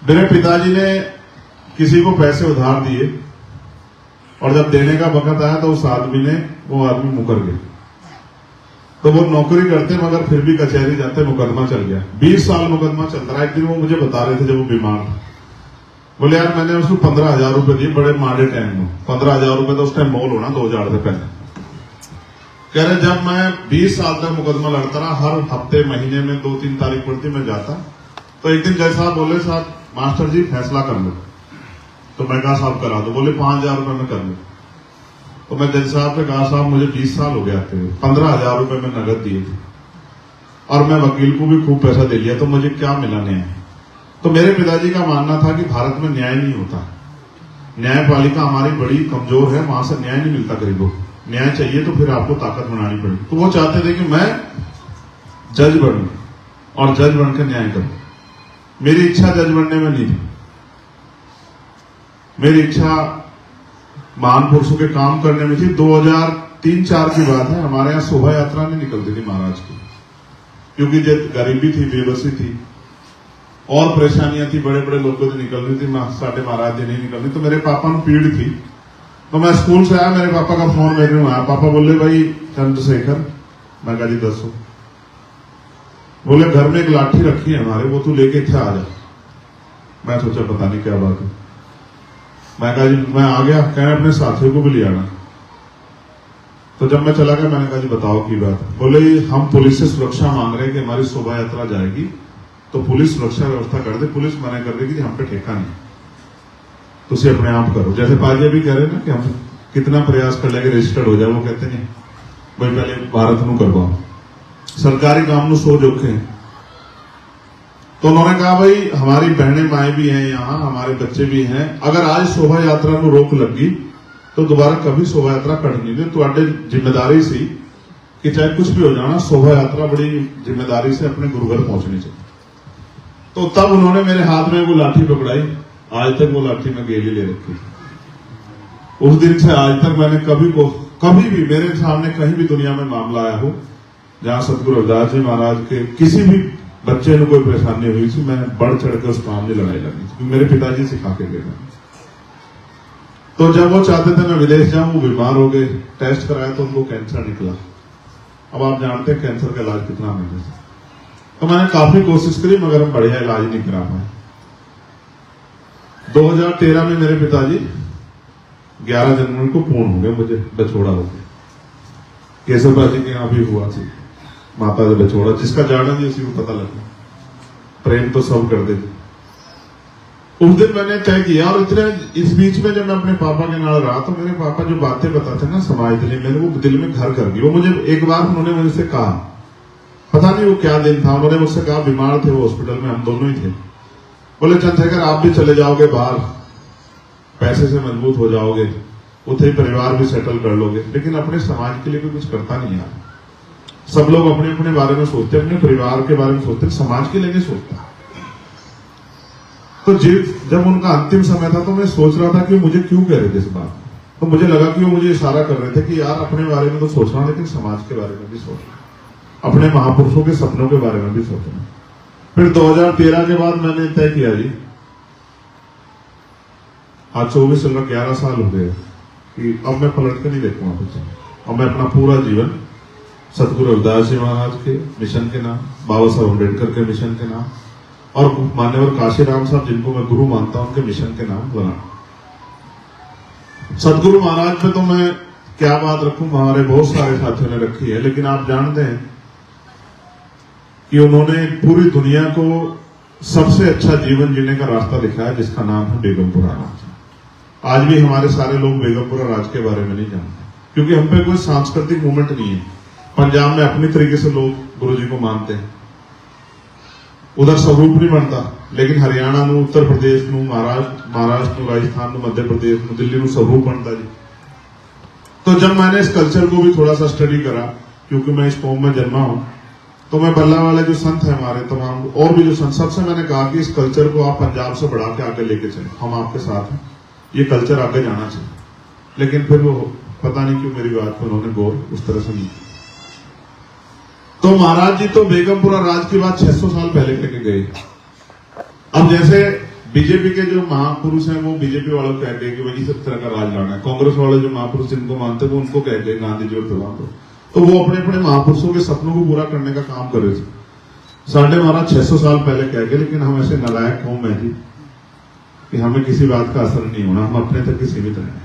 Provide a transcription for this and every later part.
मेरे पिताजी ने किसी को पैसे उधार दिए और जब देने का वक्त आया तो उस आदमी ने वो आदमी मुकर गया। तो वो नौकरी करते मगर फिर भी कचहरी जाते, मुकदमा चल गया। 20 साल मुकदमा चल रहा है। एक दिन वो मुझे बता रहे थे जब वो बीमार था, बोले यार मैंने उसको 15,000 रुपए दिए बड़े माड़े टाइम में। 15,000 रुपए तो उस टाइम मोल होना 2,000 से पहले। कह रहे जब मैं 20 साल तक मुकदमा लड़ता रहा, हर हफ्ते महीने में 2-3 तारीख पड़ती मैं जाता, तो एक दिन जज साहब बोले साहब मास्टर जी फैसला कर लो। तो मैं कहा साहब करा दो। बोले 5,000 रुपए में कर लो। तो मैं जज साहब से कहा साहब मुझे 20 साल हो गया थे, 15,000 रुपए में नगद दिए थे और मैं वकील को भी खूब पैसा दे लिया, तो मुझे क्या मिला न्याय? तो मेरे पिताजी का मानना था कि भारत में न्याय नहीं होता, न्यायपालिका हमारी बड़ी कमजोर है, वहां से न्याय नहीं मिलता गरीबों को। न्याय चाहिए तो फिर आपको ताकत बनानी पड़ेगी। तो वो चाहते थे कि मैं जज बनूं और जज बनकर न्याय करूं। मेरी इच्छा जज बनने में नहीं थी, मेरी इच्छा महान पुरुषों के काम करने में थी। 2003-4 की बात है, हमारे यहाँ शोभा यात्रा नहीं निकलती थी महाराज की, क्योंकि जब गरीबी थी, बेबसी थी और परेशानियां थी, बड़े बड़े लोगों की निकलनी थी, साढ़े महाराज जी नहीं निकलनी। तो मेरे पापा को पीड़ थी। तो मैं स्कूल से आया, मेरे पापा का फोन मेरे में आया। पापा बोले भाई चंद्रशेखर, मैं कहा जी दसो। बोले घर में एक लाठी रखी है हमारे, वो तू लेके इतना आ जा। मैं सोचा पता नहीं क्या बात है। मैं कहा जी मैं आ गया। कहने अपने साथियों को भी ले आना। तो जब मैं चला गया मैंने कहा जी बताओ की बात। बोले हम पुलिस से सुरक्षा मांग रहे हैं कि हमारी शोभा यात्रा जाएगी तो पुलिस सुरक्षा व्यवस्था कर दे। पुलिस मना कर देगी कि हम पे ठेका नहीं, तुझे अपने आप करो। जैसे पाजी भी कह रहे ना कि हम कितना प्रयास कर लेंगे रजिस्टर्ड हो जाए, वो कहते नहीं भाई पहले भारत में करवाओ, सरकारी काम में सो जोखे हैं। तो उन्होंने कहा भाई हमारी बहनें माए भी हैं यहाँ, हमारे बच्चे भी हैं, अगर आज शोभा यात्रा में रोक लगी तो दोबारा कभी शोभा यात्रा करनी नहीं। तो जिम्मेदारी सी कि चाहे कुछ भी हो जाना, शोभा यात्रा बड़ी जिम्मेदारी से अपने गुरुघर पहुंचनी चाहिए। तो तब उन्होंने मेरे हाथ में वो लाठी पकड़ाई। आज तक वो लाठी में गेली ले रखी थी। उस दिन से आज तक मैंने कभी भी मेरे सामने कहीं भी दुनिया में मामला आया हो जहां सतगुरु रविदास जी महाराज के किसी भी बच्चे को कोई परेशानी हुई थी, मैंने बढ़ चढ़ के उस काम में लड़ाई लगी थी। मेरे पिताजी सिखा के गए। तो जब वो चाहते थे मैं विदेश जाऊं, वो बीमार हो गए, टेस्ट कराया तो उनको कैंसर निकला। अब आप जानते हैं कैंसर का इलाज कितना महंगा है। तो मैंने काफी कोशिश करी मगर हम बढ़िया इलाज नहीं करा पाए। 2013 में मेरे पिताजी 11 जनवरी को पूर्ण हो गए, मुझे बछोड़ा हो गया। केशव जी के यहां भी हुआ थी माता का बछोड़ा, जिसका जाना नहीं उसी को पता लगा। प्रेम तो सब कर देते। उस दिन मैंने तय किया और इतने इस बीच में जब मैं अपने पापा के नाल रहा तो मेरे पापा जो बातें बताते ना समाज के लिए, मेरे वो दिल में घर कर गई। वो मुझे एक बार उन्होंने मुझसे कहा, पता नहीं वो क्या दिन था, उन्होंने मुझसे कहा, बीमार थे वो हॉस्पिटल में, हम दोनों ही थे। बोले चंद्रशेखर आप भी चले जाओगे बाहर, पैसे से मजबूत हो जाओगे, उतने परिवार भी सेटल कर लोगे, लेकिन अपने समाज के लिए भी कुछ करता नहीं यार। सब लोग अपने अपने बारे में सोचते, अपने परिवार के बारे में सोचते, समाज के लिए नहीं सोचता। तो जब उनका अंतिम समय था तो मैं सोच रहा था कि मुझे क्यों कह रहे थे इस बात। तो मुझे लगा कि वो मुझे इशारा कर रहे थे कि यार अपने बारे में तो सोचना, लेकिन समाज के बारे में भी सोचना, अपने महापुरुषों के सपनों के बारे में भी सोचना। फिर 2013 के बाद मैंने तय किया जी, आज 24 चल रहा, 11 साल हो गए कि अब मैं पलट के नहीं देखूंगा कुछ। अब मैं अपना पूरा जीवन सतगुरु रविदास जी महाराज के मिशन के नाम, बाबा साहब अम्बेडकर के मिशन के नाम और मान्यवर काशीराम साहब जिनको मैं गुरु मानता हूं, उनके मिशन के नाम बना। सतगुरु महाराज पे तो मैं क्या बात रखूं, हमारे बहुत सारे साथियों ने रखी है, लेकिन आप जानते हैं कि उन्होंने पूरी दुनिया को सबसे अच्छा जीवन जीने का रास्ता दिखाया, जिसका नाम है बेगमपुरा राज। आज भी हमारे सारे लोग बेगमपुरा राज के बारे में नहीं जानते, क्योंकि हम पे कोई सांस्कृतिक मूवमेंट नहीं है। पंजाब में अपनी तरीके से लोग गुरु जी को मानते हैं, उधर स्वरूप नहीं बनता, लेकिन हरियाणा में, उत्तर प्रदेश में, महाराष्ट्र में, राजस्थान में, मध्य प्रदेश में, दिल्ली में स्वरूप बनता जी। तो जब मैंने इस कल्चर को भी थोड़ा सा स्टडी करा, क्योंकि मैं इस कौम में जन्मा हूं, तो मैं बल्ला वाले जो संत है हमारे तमाम और भी जो संत, सबसे मैंने कहा कि इस कल्चर को आप पंजाब से बढ़ा के आगे लेके चले, हम आपके साथ हैं, ये कल्चर आगे जाना चाहिए। लेकिन फिर वो पता नहीं क्यों मेरी बात पर उन्होंने गौर उस तरह से नहीं। तो महाराज जी तो बेगमपुरा राज की बात 600 साल पहले करके गए। अब जैसे बीजेपी के जो महापुरुष हैं वो बीजेपी वालों को कहते हैं कि भाई इस तरह का राज लाना है। कांग्रेस वाले जो महापुरुष जिनको मानते हैं वो उनको कहते हैं गांधी जी और प्रधान को। तो वो अपने अपने महापुरुषों के सपनों को पूरा करने का काम कर रहे थे। साढ़े महाराज 600 साल पहले कह गए, लेकिन हम ऐसे नालायक कौम है जी कि हमें किसी बात का असर नहीं होना, हम अपने तक ही सीमित रहें।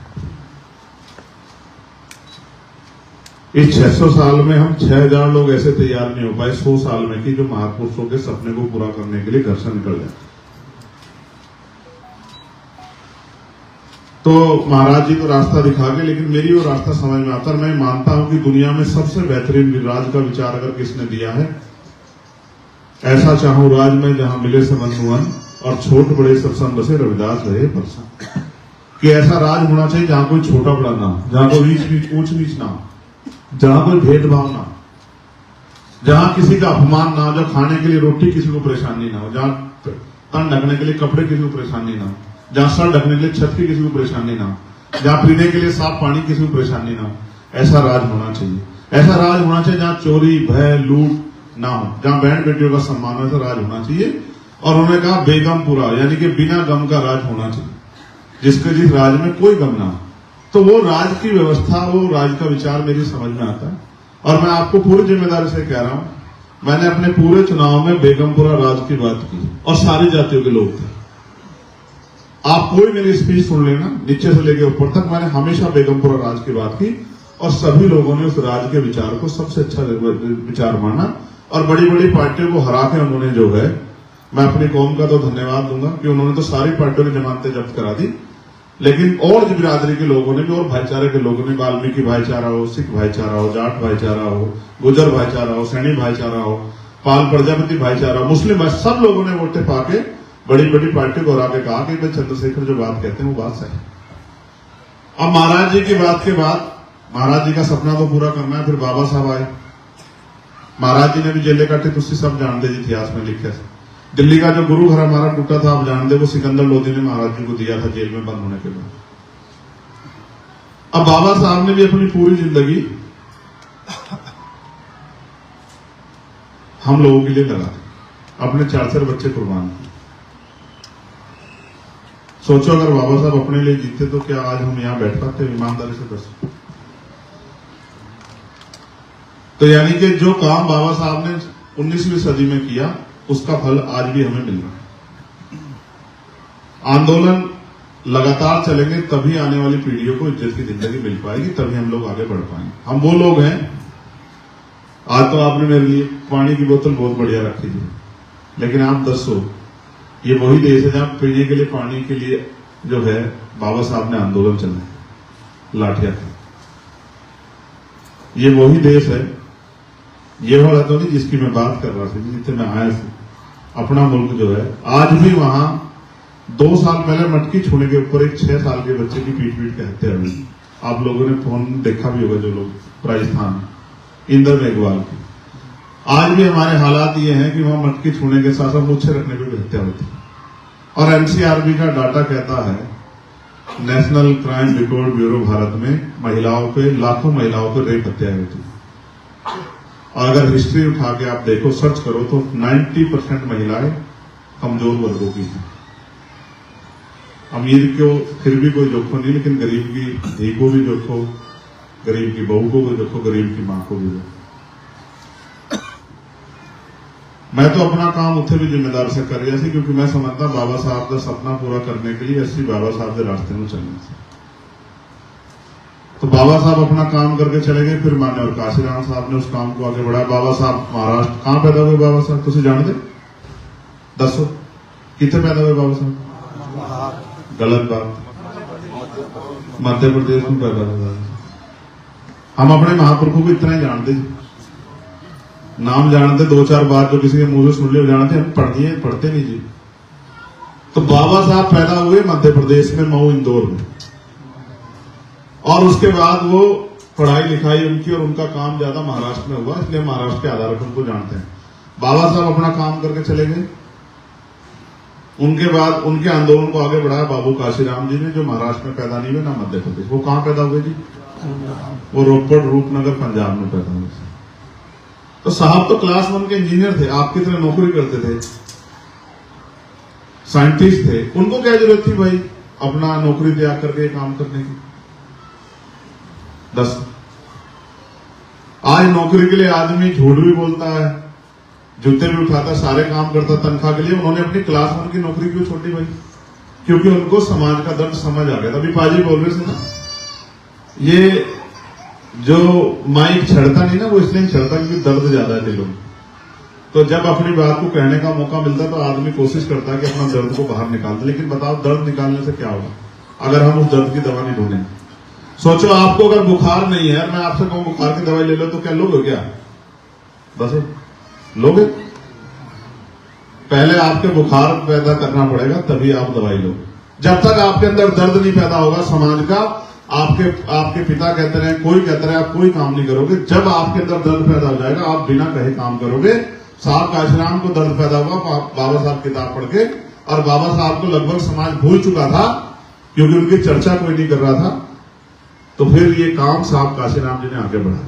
इस 600 साल में हम 6000 लोग ऐसे तैयार नहीं हो पाए 100 साल में कि जो महापुरुषों के सपने को पूरा करने के लिए घर से निकल जाए। तो महाराज जी को रास्ता दिखा के, लेकिन मेरी वो रास्ता समझ में आता है। मैं मानता हूं कि दुनिया में सबसे बेहतरीन राज का विचार अगर किसने दिया है, ऐसा चाहूं राज में जहां मिले से मनमुअन और छोट बड़े सब संग बसे रविदास रहे परसा। कि ऐसा राज होना चाहिए जहां कोई छोटा बड़ा ना हो, जहां कोई ऊंच नीच ना हो, जहां कोई भेदभाव ना हो, जहां किसी का अपमान ना हो, जहां खाने के लिए रोटी किसी को परेशानी ना हो, जहां तन ढकने के लिए कपड़े किसी को परेशानी ना हो, जहां सर ढकने के लिए छत की किसी को परेशानी ना हो, जहां पीने के लिए साफ पानी किसी को परेशानी ना हो। ऐसा राज होना चाहिए। ऐसा राज होना चाहिए जहां चोरी भय लूट ना हो, जहां बहन बेटियों का सम्मान हो। ऐसा राज होना चाहिए। और उन्होंने कहा बेगमपुरा, यानी कि बिना गम का राज होना चाहिए, जिसके जिस राज में कोई गम ना हो। तो वो राज की व्यवस्था, वो राज का विचार मेरी समझ में आता है। और मैं आपको पूरी जिम्मेदारी से कह रहा हूं, मैंने अपने पूरे चुनाव में बेगमपुरा राज की बात की और सारी जातियों के लोग थे। आप कोई मेरी स्पीच सुन लेना, नीचे से लेकर ऊपर तक, मैंने हमेशा बेगमपुरा राज की बात की और सभी लोगों ने उस राज के विचार को सबसे अच्छा विचार माना। और बड़ी बड़ी पार्टियों को हरा के उन्होंने जो है, मैं अपनी कौम का तो धन्यवाद दूंगा कि उन्होंने तो सारी पार्टियों ने जमानतें जब्त करा दी, लेकिन और बिरादरी के लोगों ने भी और भाईचारे के लोगों ने, वाल्मीकि भाईचारा हो, सिख भाईचारा हो, जाट भाईचारा हो, गुजर भाईचारा हो, सैनी भाईचारा हो, पाल प्रजापति भाईचारा, मुस्लिम, सब लोगों ने वोटें पाके बड़ी बड़ी पार्टी को हरा के कहा कि भाई चंद्रशेखर जो बात कहते हैं वो बात सही। अब महाराज जी की बात के बाद महाराज जी का सपना तो पूरा करना है। फिर बाबा साहब आए। महाराज जी ने भी जेलें काटी, तुझसे सब जानते जी, इतिहास में लिखे। दिल्ली का जो गुरु घर हमारा टूटा था, आप जानते, वो सिकंदर लोधी ने महाराज जी को दिया था जेल में बंद होने के बाद। अब बाबा साहब ने भी अपनी पूरी जिंदगी हम लोगों के लिए लगा दी, अपने 4 बच्चे कुर्बान किए। सोचो अगर बाबा साहब अपने लिए जीते तो क्या आज हम यहां बैठ पाते? ईमानदारी से दस। तो यानी कि जो काम बाबा साहब ने 19वीं सदी में किया, उसका फल आज भी हमें मिल रहा है। आंदोलन लगातार चलेंगे तभी आने वाली पीढ़ियों को इज्जत की जिंदगी मिल पाएगी, तभी हम लोग आगे बढ़ पाएंगे। हम वो लोग हैं, आज तो आपने मेरे लिए पानी की बोतल बहुत बढ़िया रखी थी, लेकिन आप दसो, ये वही देश है जहां पीने के लिए पानी के लिए जो है बाबा साहब ने आंदोलन चलाया, लाठियां थी। ये वही देश है, ये वाला तो नहीं जिसकी मैं बात कर रहा था, जिससे मैं आया था। अपना मुल्क जो है, आज भी वहां 2 साल पहले मटकी छूने के ऊपर एक 6 साल के बच्चे की पीट के हत्या हुई। आप लोगों ने फोन देखा भी होगा, जो लोग राजस्थान इंदर मेघवाल की। आज भी हमारे हालात ये हैं कि वहां मटकी छूने के साथ साथ मूछे रखने पर भी हत्या होती है। और एनसीआरबी का डाटा कहता है, national crime record bureau Bharat में महिलाओं पे, लाखों महिलाओं पे रेप हत्याएं होती है। और अगर हिस्ट्री उठा के आप देखो, सर्च करो, तो 90% महिलाएं कमजोर वर्गों की हैं। अमीर को फिर भी कोई जोखो नहीं, लेकिन गरीब की धी को भी जोखो, गरीब की बहू को भी जोखो, गरीब की मां को भी जोखो। मैं तो अपना काम उथे भी जिम्मेदार से कर रहा थी, क्योंकि मैं समझता बाबा साहब का सपना पूरा करने के लिए असली बाबा साहब के रास्ते में चलना था। तो बाबा साहब अपना काम करके चले गए, फिर मान्यवर काशीराम साहब ने उस काम को आगे बढ़ाया। बाबा साहब महाराष्ट्र, कहां पैदा हुए बाबा साहब, तुझे जानते? दसो कितने पैदा हुए बाबा साहब? गलत बात, मध्य प्रदेश में पैदा हुआ। हम अपने महापुरुषों को इतना ही जानते, नाम जानते, 2-4 बार जो किसी के मुंह से सुन लिया जानते, हम पढ़ते नहीं जी। तो बाबा साहब पैदा हुए मध्य प्रदेश में, मऊ इंदौर में, और उसके बाद वो पढ़ाई लिखाई उनकी और उनका काम ज्यादा महाराष्ट्र में हुआ, इसलिए महाराष्ट्र के आधार पर उनको जानते हैं। बाबा साहब अपना काम करके चले गए। उनके बाद उनके आंदोलन को आगे बढ़ाया बाबू काशीराम जी ने, जो महाराष्ट्र में पैदा नहीं हुए ना मध्य प्रदेश। वो कहां पैदा हुए जी? वो रोपड़ रूपनगर पंजाब में पैदा हुए। तो साहब तो क्लास 1 के इंजीनियर थे, आपकी तरह नौकरी करते थे। साइंटिस्ट थे, उनको क्या जरूरत थी भाई अपना नौकरी त्याग करके काम करने की? 10 आज नौकरी के लिए आदमी झूठ भी बोलता है, जूते भी उठाता, सारे काम करता तनख्वाह के लिए। उन्होंने अपनी क्लास 1 की नौकरी क्यों छोड़ी भाई? क्योंकि उनको समाज का दर्द समझ आ गया था। अभी पाजी बोल रहे थे ना, ये जो माइक छड़ता नहीं ना, वो इसलिए छड़ता क्योंकि दर्द ज्यादा है दिलों में। तो जब अपनी बात को कहने का मौका मिलता है तो आदमी कोशिश करता है कि अपना दर्द को बाहर निकाल दे। लेकिन बताओ दर्द निकालने से क्या होगा अगर हम उस दर्द की दवा नहीं ढूंढें? सोचो आपको अगर बुखार नहीं है, मैं आपसे कहूं बुखार की दवाई ले लो, तो क्या लोगे? क्या बस लोगे? पहले आपके बुखार पैदा करना पड़ेगा, तभी आप दवाई लो। जब तक आपके अंदर दर्द नहीं पैदा होगा समाज का, आपके पिता कहते रहे, कोई कहते रहे, आप कोई काम नहीं करोगे। जब आपके अंदर दर्द पैदा हो जाएगा, आप बिना कहे काम करोगे। साहब काशीराम को दर्द पैदा हुआ बाबा साहब किताब पढ़ के, और बाबा साहब को लगभग समाज भूल चुका था क्योंकि उनकी चर्चा कोई नहीं कर रहा था। तो फिर ये काम साहब काशीराम जी ने आगे बढ़ाया।